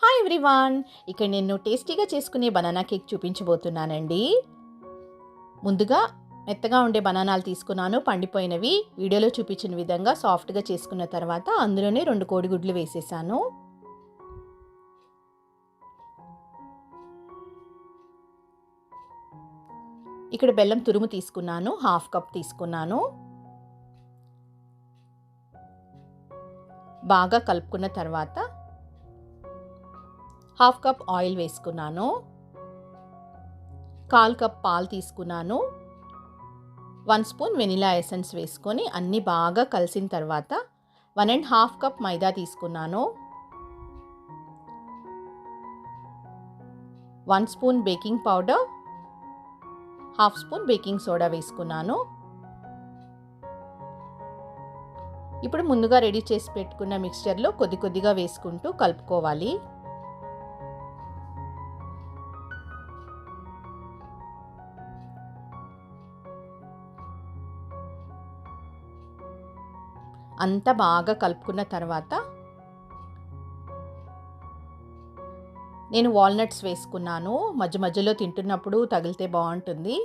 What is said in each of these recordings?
Hi everyone. ఇక్కడ నేను టేస్టీగా చేసుకునే బనానా కేక్ చూపించబోతున్నానండి. ముందుగా మెత్తగా ఉండే బనానాలు తీసుకున్నాను, పండిపోయినవి. వీడియోలో చూపించిన విధంగా సాఫ్ట్గా చేసుకున్న తర్వాత అందులోనే 2 కోడిగుడ్లు వేసేసాను. ఇక్కడ బెల్లం తురుము తీసుకున్నాను, 1/2 కప్ తీసుకున్నాను. బాగా కలుపుకున్న తర్వాత 1/2 కప్ ఆయిల్ వేసుకున్నాను. 1/4 కప్ పాలు తీసుకున్నాను. 1 స్పూన్ వెనిలా ఎసెన్స్ వేసుకొని అన్నీ బాగా కలిసిన తర్వాత 1.5 కప్ మైదా తీసుకున్నాను. 1 spoon baking powder, 1/2 spoon baking soda వేసుకున్నాను. ఇప్పుడు ముందుగా రెడీ చేసి పెట్టుకున్న మిక్స్చర్లో కొద్దిగా వేసుకుంటూ కలుపుకోవాలి. అంతా బాగా కలుపుకున్న తర్వాత నేను వాల్నట్స్ వేసుకున్నాను. మధ్యలో తింటున్నప్పుడు తగిలితే బాగుంటుంది.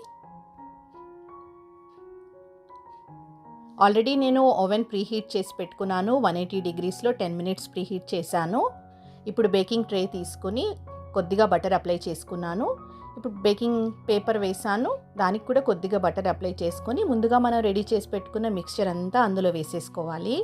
ఆల్రెడీ నేను ఓవెన్ ప్రీహీట్ చేసి పెట్టుకున్నాను. 180 డిగ్రీస్లో 10 మినిట్స్ ప్రీహీట్ చేశాను. ఇప్పుడు బేకింగ్ ట్రే తీసుకుని కొద్దిగా బటర్ అప్లై చేసుకున్నాను. ఇప్పుడు బేకింగ్ పేపర్ వేసాను. దానికి కూడా కొద్దిగా బటర్ అప్లై చేసుకొని ముందుగా మనం రెడీ చేసి పెట్టుకున్న మిక్స్చర్ అంతా అందులో వేసేసుకోవాలి.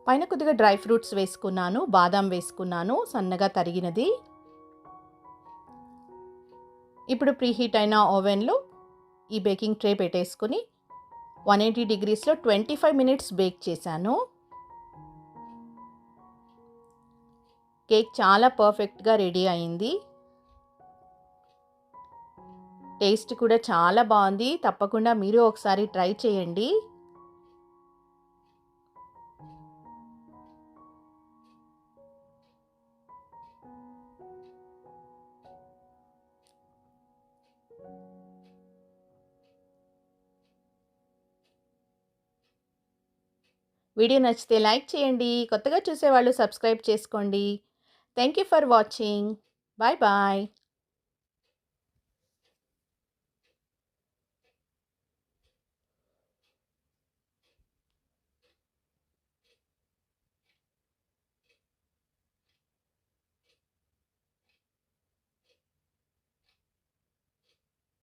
పైన కొద్దిగా డ్రై ఫ్రూట్స్ వేసుకున్నాను, బాదాం వేసుకున్నాను సన్నగా తరిగినది. ఇప్పుడు ప్రీహీట్ అయిన ఓవెన్లో ఈ బేకింగ్ ట్రే పెట్టేసుకుని 180 డిగ్రీస్లో 25 మినిట్స్ బేక్ చేశాను. కేక్ చాలా పర్ఫెక్ట్గా రెడీ అయింది. టేస్ట్ కూడా చాలా బాగుంది. తప్పకుండా మీరు ఒకసారి ట్రై చేయండి. వీడియో నచ్చితే లైక్ చేయండి. కొత్తగా చూసేవాళ్ళు సబ్స్క్రైబ్ చేసుకోండి. Thank you for watching. Bye bye.